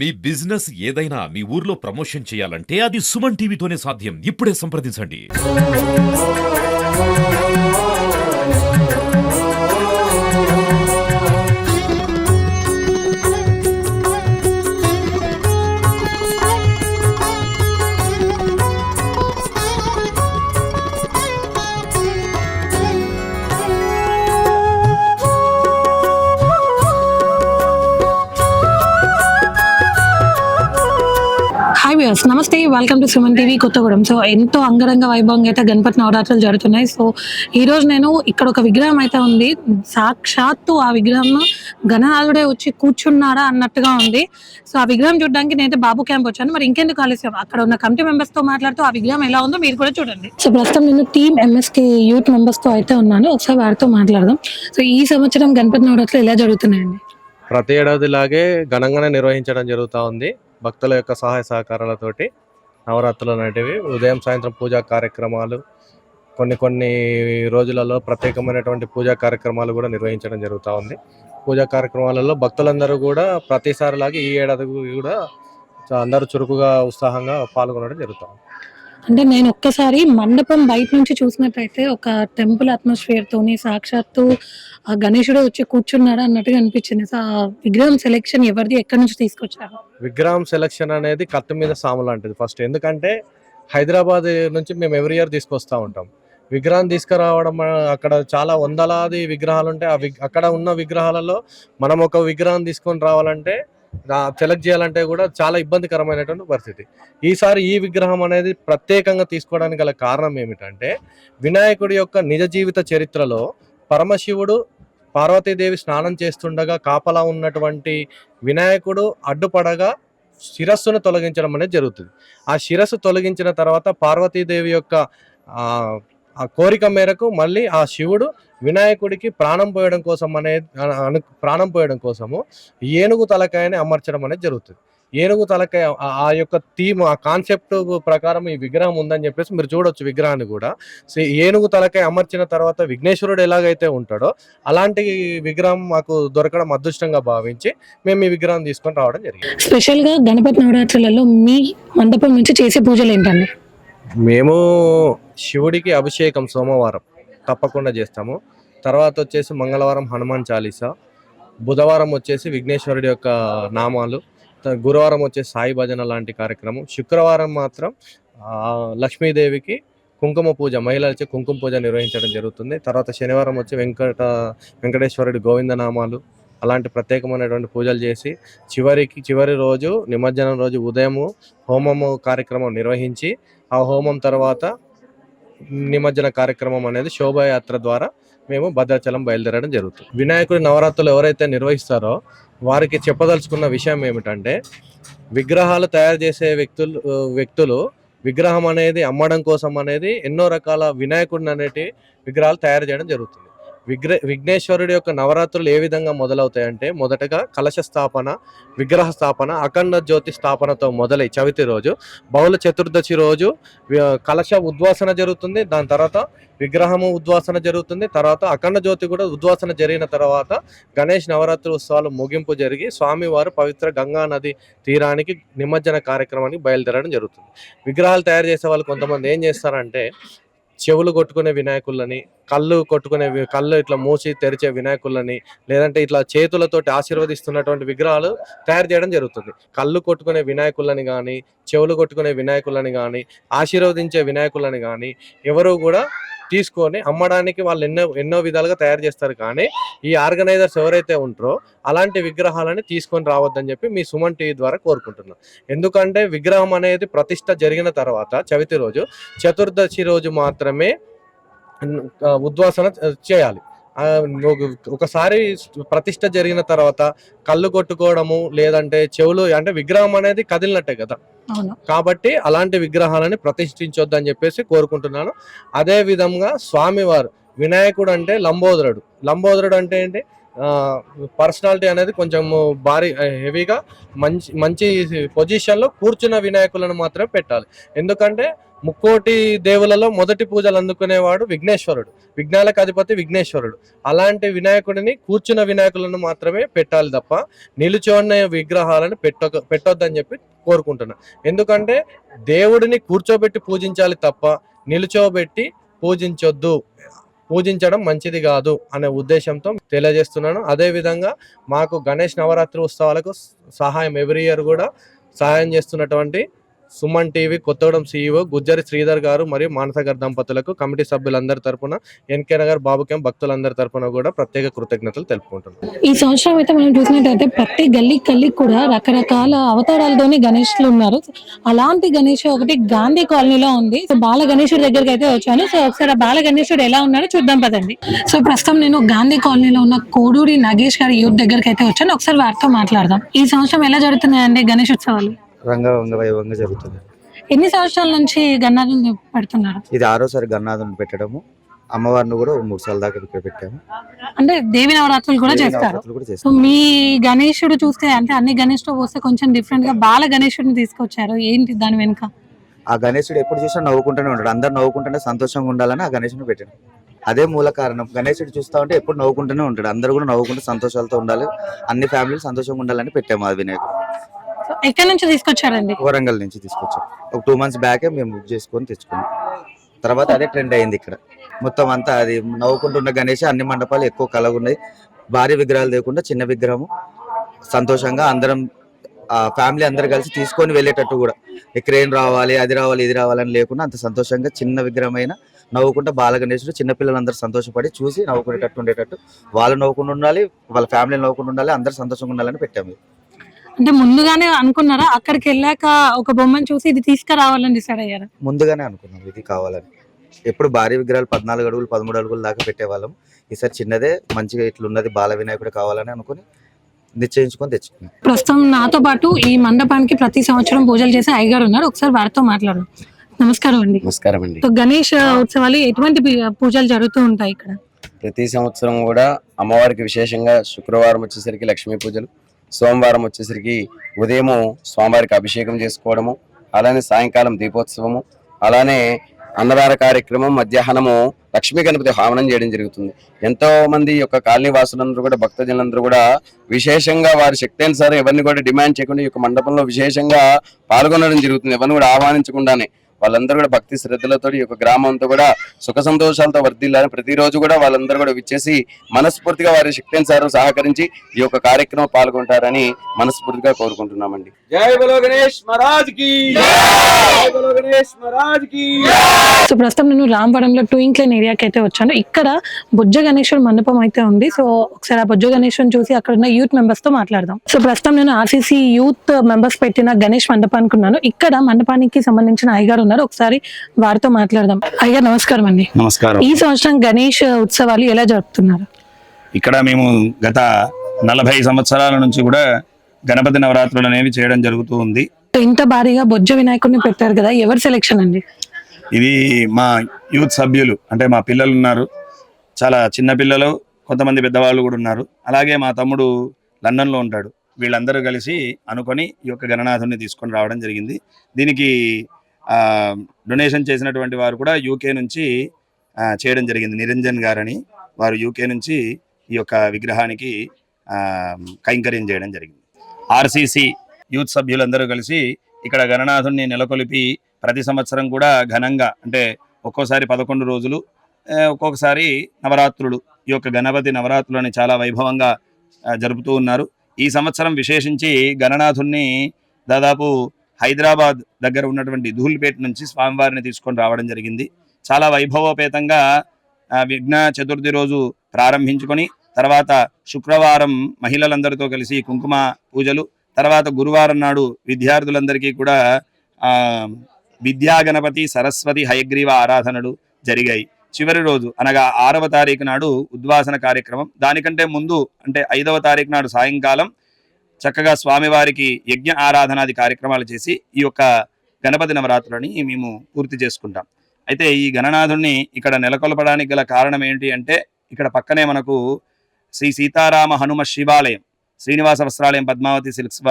మీ business ఏదైనా మీ ఊర్లో promotion చేయాలంటే అది సుమన్ టీవీతోనే సాధ్యం. ఇప్పుడే సంప్రదించండి. హాయ్ వ్యూయర్స్, నమస్తే, welcome to Suman TV Kothagudem. So ఎంతో అంగరంగ వైభవంగా అయితే గణపతి నవరాత్రులు జరుగుతున్నాయి. సో ఈరోజు నేను ఇక్కడ ఒక విగ్రహం అయితే ఉంది. సాక్షాత్తు ఆ విగ్రహం గణనాథుడే వచ్చి కూర్చున్నాడా అన్నట్టుగా ఉంది. సో ఆ విగ్రహం చూడడానికి నేనైతే బాబు క్యాంప్ వచ్చాను. మరి ఇంకెందుకు ఆలస్యం, అక్కడ ఉన్న కమిటీ మెంబర్స్ తో మాట్లాడుతూ ఆ విగ్రహం ఎలా ఉందో మీరు కూడా చూడండి. సో ప్రస్తుతం నేను టీమ్ ఎంఎస్కే యూత్ మెంబర్స్ తో అయితే ఉన్నాను. ఒకసారి వారితో మాట్లాడదాం. సో ఈ సంవత్సరం గణపతి నవరాత్రులు ఎలా జరుగుతున్నాయండి? ప్రతి ఏడాదిలాగే ఘనంగానే నిర్వహించడం జరుగుతూ ఉంది. భక్తుల యొక్క సహాయ సహకారాలతోటి నవరాత్రులు అనేటివి ఉదయం సాయంత్రం పూజా కార్యక్రమాలు, కొన్ని రోజులలో ప్రత్యేకమైనటువంటి పూజా కార్యక్రమాలు కూడా నిర్వహించడం జరుగుతూ ఉంది. పూజా కార్యక్రమాలలో భక్తులందరూ కూడా ప్రతిసారిలాగే ఈ ఏడాది కూడా అందరూ చురుకుగా ఉత్సాహంగా పాల్గొనడం జరుగుతుంది. అంటే నేను ఒక్కసారి మండపం బయట నుంచి చూసినట్టయితే ఒక టెంపుల్ అట్మాస్ఫియర్ తోని సాక్షాత్తు ఆ గణేశుడు వచ్చి కూర్చున్నాడు అన్నట్టుగా అనిపించింది. సో ఆ విగ్రహం సెలెక్షన్ ఎవరిది, ఎక్కడి నుంచి తీసుకొచ్చారు? విగ్రహం సెలక్షన్ అనేది కత్తి మీద సాము లాంటిది ఫస్ట్. ఎందుకంటే హైదరాబాద్ నుంచి మేము ఎవ్రీ ఇయర్ తీసుకొస్తూ ఉంటాం. విగ్రహం తీసుకురావడం, అక్కడ చాలా వందలాది విగ్రహాలు ఉంటాయి. అక్కడ ఉన్న విగ్రహాలలో మనం ఒక విగ్రహం తీసుకొని రావాలంటే సెలెక్ట్ చేయాలంటే కూడా చాలా ఇబ్బందికరమైనటువంటి పరిస్థితి. ఈసారి ఈ విగ్రహం అనేది ప్రత్యేకంగా తీసుకోవడానికి గల కారణం ఏమిటంటే, వినాయకుడి యొక్క నిజ జీవిత చరిత్రలో పరమశివుడు పార్వతీదేవి స్నానం చేస్తుండగా కాపలా ఉన్నటువంటి వినాయకుడు అడ్డుపడగా శిరస్సును తొలగించడం అనేది జరుగుతుంది. ఆ శిరస్సు తొలగించిన తర్వాత పార్వతీదేవి యొక్క ఆ కోరిక మేరకు మళ్ళీ ఆ శివుడు వినాయకుడికి ప్రాణం పోయడం కోసము ఏనుగు తలకాయని అమర్చడం అనేది జరుగుతుంది. ఏనుగు తలకాయ ఆ యొక్క థీమ్, ఆ కాన్సెప్ట్ ప్రకారం ఈ విగ్రహం ఉందని చెప్పేసి మీరు చూడొచ్చు. విగ్రహాన్ని కూడా ఏనుగు తలకాయ అమర్చిన తర్వాత విఘ్నేశ్వరుడు ఎలాగైతే ఉంటాడో అలాంటి విగ్రహం మాకు దొరకడం అదృష్టంగా భావించి మేము ఈ విగ్రహం తీసుకొని రావడం జరిగింది. స్పెషల్ గా గణపతి నవరాత్రులలో మీ మండపం నుంచి చేసే పూజలు ఏంటండి? మేము శివుడికి అభిషేకం సోమవారం తప్పకుండా చేస్తాము. తర్వాత వచ్చేసి మంగళవారం హనుమాన్ చాలీసా, బుధవారం వచ్చేసి విఘ్నేశ్వరుడి యొక్క నామాలు, గురువారం వచ్చేసి సాయి భజన లాంటి కార్యక్రమం, శుక్రవారం మాత్రం లక్ష్మీదేవికి కుంకుమ పూజ, మహిళలచే కుంకుమ పూజ నిర్వహించడం జరుగుతుంది. తర్వాత శనివారం వచ్చి వెంకటేశ్వరుడి గోవిందనామాలు అలాంటి ప్రత్యేకమైనటువంటి పూజలు చేసి చివరి రోజు నిమజ్జనం రోజు ఉదయము హోమము కార్యక్రమం నిర్వహించి ఆ హోమం తర్వాత నిమజ్జన కార్యక్రమం అనేది శోభాయాత్ర ద్వారా మేము భద్రాచలం బయలుదేరడం జరుగుతుంది. వినాయకుడి నవరాత్రులు ఎవరైతే నిర్వహిస్తారో వారికి చెప్పదలుచుకున్న విషయం ఏమిటంటే, విగ్రహాలు తయారు చేసే వ్యక్తులు విగ్రహం అనేది అమ్మడం కోసం అనేది ఎన్నో రకాల వినాయకుడిని అనేటి విగ్రహాలు తయారు చేయడం జరుగుతుంది. విఘ్నేశ్వరుడి యొక్క నవరాత్రులు ఏ విధంగా మొదలవుతాయంటే, మొదటగా కలశ స్థాపన, విగ్రహ స్థాపన, అఖండ జ్యోతి స్థాపనతో మొదలై చవితి రోజు, బహుళ చతుర్దశి రోజు కలశ ఉద్వాసన జరుగుతుంది. దాని తర్వాత విగ్రహము ఉద్వాసన జరుగుతుంది. తర్వాత అఖండ జ్యోతి కూడా ఉద్వాసన జరిగిన తర్వాత గణేష్ నవరాత్రి ఉత్సవాలు ముగింపు జరిగి స్వామివారు పవిత్ర గంగా నది తీరానికి నిమజ్జన కార్యక్రమానికి బయలుదేరడం జరుగుతుంది. విగ్రహాలు తయారు చేసే వాళ్ళు కొంతమంది ఏం చేస్తారంటే, చెవులు కొట్టుకునే వినాయకులని, కళ్ళు ఇట్లా మూసి తెరిచే వినాయకులని, లేదంటే ఇట్లా చేతులతోటి ఆశీర్వదిస్తున్నటువంటి విగ్రహాలు తయారు చేయడం జరుగుతుంది. కళ్ళు కొట్టుకునే వినాయకులని కానీ, చెవులు కొట్టుకునే వినాయకులని కానీ, ఆశీర్వదించే వినాయకులని కానీ ఎవరు కూడా తీసుకొని అమ్మడానికి వాళ్ళు ఎన్నో విధాలుగా తయారు చేస్తారు. కానీ ఈ ఆర్గనైజర్స్ ఎవరైతే ఉంటారో అలాంటి విగ్రహాలని తీసుకొని రావద్దని చెప్పి మీ సుమన్ టీవీ ద్వారా కోరుకుంటున్నాం. ఎందుకంటే విగ్రహం అనేది ప్రతిష్ట జరిగిన తర్వాత చవితి రోజు, చతుర్దశి రోజు మాత్రమే ఉద్వాసన చేయాలి. ఒకసారి ప్రతిష్ట జరిగిన తర్వాత కళ్ళు కొట్టుకోవడము, లేదంటే చెవులు, అంటే విగ్రహం అనేది కదిలినట్టే కదా, కాబట్టి అలాంటి విగ్రహాలని ప్రతిష్ఠించొద్దని చెప్పేసి కోరుకుంటున్నాను. అదే విధంగా స్వామివారు వినాయకుడు అంటే లంబోదరుడు అంటే ఏంటి, పర్సనాలిటీ అనేది కొంచెం భారీ హెవీగా మంచి మంచి పొజిషన్లో కూర్చున్న వినాయకులను మాత్రమే పెట్టాలి. ఎందుకంటే ముక్కోటి దేవులలో మొదటి పూజలు అందుకునేవాడు విఘ్నేశ్వరుడు, విఘ్నాలకు అధిపతి విఘ్నేశ్వరుడు. అలాంటి వినాయకుడిని కూర్చున్న వినాయకులను మాత్రమే పెట్టాలి తప్ప నిలుచోన్న విగ్రహాలను పెట్టొద్దని చెప్పి కోరుకుంటున్నా. ఎందుకంటే దేవుడిని కూర్చోబెట్టి పూజించాలి తప్ప నిలుచోబెట్టి పూజించొద్దు, పూజించడం మంచిది కాదు అనే ఉద్దేశంతో తెలియజేస్తున్నాను. అదే విధంగా మాకు గణేష్ నవరాత్రి ఉత్సవాలకు సహాయం ఎవ్రీ ఇయర్ కూడా సహాయం చేస్తున్నటువంటి సుమన్ టీవీ కొత్తగూడెం CEO గుజ్జరి శ్రీధర్ గారు మరియు మానసగర్ దంపతులకు కమిటీ సభ్యులందరి తరపున, ఎన్కే నగర్ బాబుకేం భక్తులందరి తరపున కూడా ప్రత్యేక కృతజ్ఞతలు తెలుపుకుంటున్నాను. ఈ సంవత్సరం అయితే మనం చూసినట్టయితే ప్రతి గల్లీ కూడా రకరకాల అవతారాలతోని గణేష్లు ఉన్నారు. అలాంటి గణేష్ ఒకటి గాంధీ కాలనీలో ఉంది. సో బాల గణేశుడి దగ్గరికి అయితే వచ్చాను. సో ఒకసారి ఆ బాల గణేశుడు ఎలా ఉన్నాడో చూద్దాం పదండి. సో ప్రస్తుతం నేను గాంధీ కాలనీలో ఉన్న కోడూరి నాగేష్ గారి యూత్ దగ్గరికి అయితే వచ్చాను. ఒకసారి వారితో మాట్లాడదాం. ఈ సంవత్సరం ఎలా జరుగుతున్నాయండి గణేష్ ఉత్సవాలు? రంగ వైభవంగా జరుగుతుంది. ఎన్ని సంవత్సరాల నుంచి గన్నాథుని పెడుతున్నారు? ఇది 6వ పెట్టడము. అమ్మవారిని కూడా 3 సార్లు దాకా ఇక్కడ పెట్టాము. అంటే దేవి నవరాత్రులు కూడా చేస్తారు. సో మీ గణేశుడు చూస్తే అంటే అన్ని గణేష్తో పోస్తే కొంచెం డిఫరెంట్ గా బాల గణేశుడిని తీసుకొచ్చారు. ఏంటి దాని వెనుక? ఆ గణేశుడు ఎప్పుడు చూసినా నవ్వుకుంటూనే ఉంటాడు. అందరు నవ్వుకుంటూనే సంతోషంగా ఉండాలని ఆ గణేశుని పెట్టాను. అదే మూల కారణం. గణేశుడు చూస్తా ఉంటే ఎప్పుడు నవ్వుకుంటూనే ఉంటాడు. అందరూ కూడా నవ్వుకుంటూ సంతోషాలతో ఉండాలి, అన్ని ఫ్యామిలీలు సంతోషంగా ఉండాలని పెట్టాము ఆ వినాయకుడు. ఎక్కడి నుంచి తీసుకొచ్చారండి? వరంగల్ నుంచి తీసుకొచ్చాం. ఒక 2 months బ్యాకే మేము బుక్ చేసుకొని తెచ్చుకున్నాం. తర్వాత అదే ట్రెండ్ అయింది ఇక్కడ మొత్తం అంతా. అది నవ్వుకుంటున్న గణేష్ అన్ని మండపాలు ఎక్కువ కలగున్నాయి. భారీ విగ్రహాలు లేకుండా చిన్న విగ్రహము సంతోషంగా అందరం ఫ్యామిలీ అందరు కలిసి తీసుకొని వెళ్ళేటట్టు కూడా క్రేన్ రావాలి, అది రావాలి, ఇది రావాలని లేకుండా అంత సంతోషంగా చిన్న విగ్రహమైన నవ్వుకుంటా బాల గణేశుడు చిన్నపిల్లలందరూ సంతోషపడి చూసి నవ్వుకునేటట్టు ఉండేటట్టు, వాళ్ళు నవ్వుకుండా ఉండాలి, వాళ్ళ ఫ్యామిలీ నవ్వుకుండా ఉండాలి, అందరు సంతోషంగా ఉండాలని పెట్టాము. అంటే ముందుగానే అనుకున్నారా? అక్కడికి వెళ్ళాక ఒక బొమ్మను చూసి ఇది తీసుకురావాలని డిసైడ్ అయ్యారా? ముందుగానే అనుకున్నాం ఇది కావాలని. ఎప్పుడు భారీ విగ్రహాలు 14 అడుగులు 13 అడుగులు దాకా పెట్టేవాళ్ళం. ఈసారి చిన్నదే మంచిగా ఇట్లున్నది బాల వినాయకుడు కావాలని అనుకుని నిశ్చయించుకొని తెచ్చుకున్నాం. ప్రస్తుతం నాతో పాటు ఈ మండపానికి ప్రతి సంవత్సరం పూజలు చేసే అయ్యగారు ఉన్నారు. ఒకసారి వారితో మాట్లాడదాం. నమస్కారం అండి. నమస్కారం అండి. సో గణేష్ ఉత్సవాలు ఎటువంటి పూజలు జరుగుతూ ఉంటాయి ఇక్కడ? ప్రతి సంవత్సరం కూడా అమ్మవారికి విశేషంగా శుక్రవారం వచ్చేసరికి లక్ష్మీ పూజలు, సోమవారం వచ్చేసరికి ఉదయము స్వామివారికి అభిషేకం చేసుకోవడము, అలానే సాయంకాలం దీపోత్సవము, అలానే అన్నదాన కార్యక్రమం, మధ్యాహ్నము లక్ష్మీ గణపతి హవనం చేయడం జరుగుతుంది. ఎంతో మంది యొక్క కాలనీ వాసులందరూ కూడా భక్తజనులందరూ కూడా విశేషంగా వారి శక్తి అనుసారం ఎవరిని కూడా డిమాండ్ చేయకుండా ఈ యొక్క మండపంలో విశేషంగా పాల్గొనడం జరుగుతుంది. ఎవరిని కూడా ఆహ్వానించకుండానే వాళ్ళందరూ కూడా భక్తి శ్రద్ధలతో ఈ యొక్క గ్రామంతో కూడా సుఖ సంతోషాలతో వర్ధిల్లాలని ప్రతిరోజు కూడా వాళ్ళందరూ కూడా విచ్చేసి మనస్ఫూర్తిగా వారి శక్తి అనుసారం సహకరించి ఈ యొక్క కార్యక్రమం పాల్గొంటారని మనస్ఫూర్తిగా కోరుకుంటున్నామండి. జై బలో గణేష్ మహారాజ్ కి, జై బలో గణేష్ మహారాజ్ కి. సో ప్రస్తుతం నేను రాంవరంలో ట్వింక్లైన్ ఏరియాకి అయితే వచ్చాను. ఇక్కడ బొజ్జ గణేశ్వర మండపం అయితే ఉంది. సో ఒకసారి ఆ బొజ్జ గణేశ్వరం చూసి అక్కడ ఉన్న యూత్ మెంబర్స్ తో మాట్లాడదాం. సో ప్రస్తుతం నేను RCC యూత్ మెంబర్స్ పెట్టిన గణేష్ మండపానికి ఉన్నాను. ఇక్కడ మండపానికి సంబంధించిన అయ్యగారు ఉన్నారు. ఒకసారి వారితో మాట్లాడదాం. అయ్యగారు నమస్కారం అండి. నమస్కారం. ఈ సంవత్సరం గణేష్ ఉత్సవాలు ఎలా జరుపుతున్నారు? ఇక్కడ మేము గత 40 సంవత్సరాల నుంచి కూడా గణపతి నవరాత్రులు అనేవి చేయడం జరుగుతూ ఉంది. ఇంత భారీగా బొజ్జ వినాయకుడిని పెట్టారు కదా, ఎవరి సెలెక్షన్ అండి? ఇది మా యూత్ సభ్యులు, అంటే మా పిల్లలు ఉన్నారు, చాలా చిన్న పిల్లలు, కొంతమంది పెద్దవాళ్ళు కూడా ఉన్నారు. అలాగే మా తమ్ముడు లండన్లో ఉంటాడు. వీళ్ళందరూ కలిసి అనుకొని ఈ యొక్క గణనాథుని తీసుకొని రావడం జరిగింది. దీనికి డొనేషన్ చేసినటువంటి వారు కూడా UK నుంచి చేయడం జరిగింది. నిరంజన్ గారని వారు UK నుంచి ఈ యొక్క విగ్రహానికి కైంకర్యం చేయడం జరిగింది. RCC యూత్ సభ్యులందరూ కలిసి ఇక్కడ గణనాథుని నెలకొల్పి ప్రతి సంవత్సరం కూడా ఘనంగా, అంటే ఒక్కోసారి 11 రోజులు, ఒక్కొక్కసారి నవరాత్రులు, ఈ యొక్క గణపతి నవరాత్రులని చాలా వైభవంగా జరుపుతూ ఉన్నారు. ఈ సంవత్సరం విశేషించి గణనాథుని దాదాపు హైదరాబాద్ దగ్గర ఉన్నటువంటి ధూల్పేట నుంచి స్వామివారిని తీసుకొని రావడం జరిగింది. చాలా వైభవోపేతంగా విఘ్న చతుర్థి రోజు ప్రారంభించుకొని తర్వాత శుక్రవారం మహిళలందరితో కలిసి కుంకుమ పూజలు, తర్వాత గురువారం నాడు విద్యార్థులందరికీ కూడా విద్యా గణపతి సరస్వతి హయగ్రీవ ఆరాధనలు జరిగాయి. చివరి రోజు అనగా 6వ తారీఖు నాడు ఉద్వాసన కార్యక్రమం. దానికంటే ముందు అంటే 5వ తారీఖు నాడు సాయంకాలం చక్కగా స్వామివారికి యజ్ఞ ఆరాధనాది కార్యక్రమాలు చేసి ఈ యొక్క గణపతి నవరాత్రులని మేము పూర్తి చేసుకుంటాం. అయితే ఈ గణనాథుణ్ణి ఇక్కడ నెలకొల్పడానికి గల కారణం ఏంటి అంటే, ఇక్కడ పక్కనే మనకు శ్రీ సీతారామ హనుమ శివాలయం, శ్రీనివాస వస్త్రాలయం పద్మావతి సిల్క్స్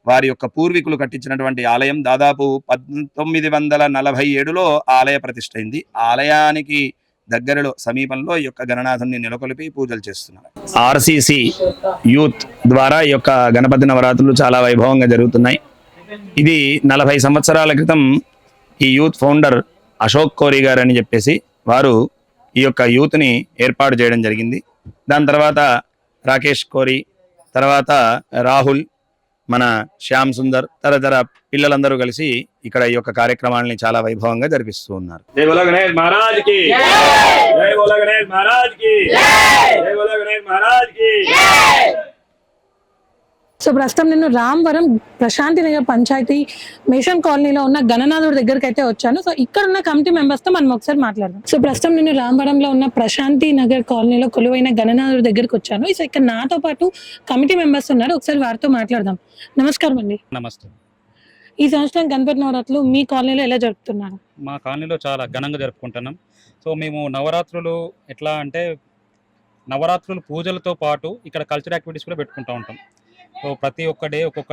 వారి యొక్క పూర్వీకులు కట్టించినటువంటి ఆలయం. దాదాపు 1947లో ఆలయ ప్రతిష్ఠ అయింది. ఆలయానికి దగ్గరలో సమీపంలో ఈ యొక్క గణనాథుని నెలకొల్పి పూజలు చేస్తున్నారు. ఆర్సిసి యూత్ ద్వారా ఈ యొక్క గణపతి నవరాత్రులు చాలా వైభవంగా జరుగుతున్నాయి. ఇది 40 సంవత్సరాల క్రితం ఈ యూత్ ఫౌండర్ అశోక్ కోరి గారు అని చెప్పేసి వారు ఈ యొక్క యూత్ని ఏర్పాటు చేయడం జరిగింది. దాని తర్వాత రాకేష్ కోరి, తర్వాత రాహుల్, మన శ్యామ్ సుందర్, తదితర పిల్లలందరూ కలిసి ఇక్కడ ఈ యొక్క కార్యక్రమాలని చాలా వైభవంగా జరిపిస్తూ ఉన్నారు. జై బోలో గణేష్ మహారాజ్ కి, జై బోలో గణేష్ మహారాజ్ కి, జై బోలో గణేష్ మహారాజ్ కి. సో ప్రస్తుతం నేను రామవరం ప్రశాంతి నగర్ పంచాయతీ మిషన్ కాలనీలో ఉన్న గణనాథుడి దగ్గరికి అయితే వచ్చాను. సో ఇక్కడ ఉన్న కమిటీ మెంబర్స్ తో మనం ఒకసారి మాట్లాడదాం. సో ప్రస్తుతం నేను రామవరంలో ఉన్న ప్రశాంతి నగర్ కాలనీలో కొలువైన గణనాథుడి దగ్గరికి వచ్చాను. సో ఇక్కడ నాతో పాటు కమిటీ మెంబర్స్ ఉన్నారు, ఒకసారి వారితో మాట్లాడదాం. నమస్కారం అండి. నమస్తే. ఈ సంవత్సరం గణపతి నవరాత్రులు మీ కాలనీలో ఎలా జరుపుతున్నారు? మా కాలనీలో చాలా ఘనంగా జరుపుకుంటున్నాం. సో మేము నవరాత్రులు ఎట్లా అంటే నవరాత్రులు పూజలతో పాటు ఇక్కడ కల్చర్ యాక్టివిటీస్ కూడా పెట్టుకుంటూ ఉంటాం. సో ప్రతి ఒక్క డే ఒక్కొక్క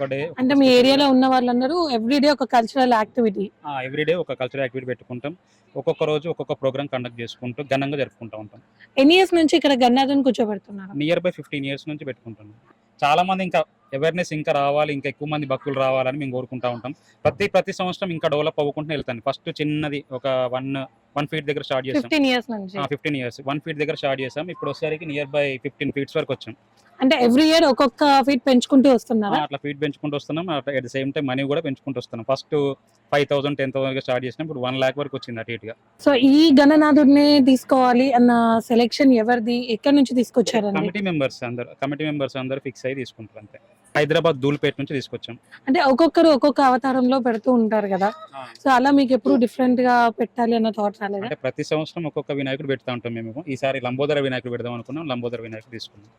డే అంటే మీ ఏరియాలో ఉన్న వాళ్ళందరూ ఎవ్రీడే ఒక కల్చరల్ యాక్టివిటీ, ఎవ్రీడే ఒక కల్చర్ యాక్టివిటీ పెట్టుకుంటాం. ఒక్కొక్క రోజు ఒక్కొక్క ప్రోగ్రామ్ కండక్ట్ చేసుకుంటూ ఘనంగా జరుపుకుంటూ ఉంటాం. ఎన్ని ఇయర్స్ నుంచి ఇక్కడ గణనాథుని కూర్చోబెడుతున్నారు? నియర్ బై 15 years నుంచి పెట్టుకుంటున్నాం. చాలా మంది ఇంకా అవేర్నెస్ ఇంకా రావాలి, ఇంకా ఎక్కువ మంది భక్తులు రావాలని మేము కోరుకుంటూ ఉంటాం. ప్రతి సంవత్సరం ఇంకా డెవలప్ అవ్వకుండా వెళ్తాను. ఫస్ట్ చిన్నది ఒక 1 feet దగ్గర స్టార్ట్ చేసాం. 15 years నుంచి 15 years 1 feet దగ్గర స్టార్ట్ చేసాం. ఇప్పుడు వచ్చేసరికి నియర్ బై 15 feet వరకు వచ్చాం. అంటే ఎవ్రీ ఇయర్ ఒక్కొక్క ఫీట్ పెంచుకుంటూ వస్తున్నారా? అట్లా ఫీట్ పెంచుకుంటూ వస్తున్నాం. At the same time money కూడా పెంచుకుంటూ వస్తున్నాం. ఫస్ట్ 5,000 10,000 స్టార్ట్ చేసినాం. ఇప్పుడు 1 lakh వరకు వచ్చింది అటు ఇటుగా. సో ఈ గణనాథుడిని తీసుకోవాలి అన్న సెలెక్షన్ ఎవరిది, ఎక్కడి నుంచి తీసుకొచ్చారండి? కమిటీ మెంబర్స్ అందరూ ఫిక్స్ అయ్యి తీసుకుంటారు అంతే. హైదరాబాద్ ధూల్పేట నుంచి తీసుకొచ్చాం. అంటే ఒక్కొక్కరు ఒక్కొక్క అవతారంలో పెడుతూ ఉంటారు కదా, సో అలా మీకు ఎప్పుడు డిఫరెంట్ గా పెట్టాలి అన్న థాట్ రాలేదా? అంటే ప్రతి సంవత్సరం ఒక్కొక్క వినాయకుడు పెడతా ఉంటాం మేము. ఈసారి లంబోదర వినాయకుడు పెడదాం అనుకున్నాం. లంబోదర వినాయకుడు తీసుకున్నాం.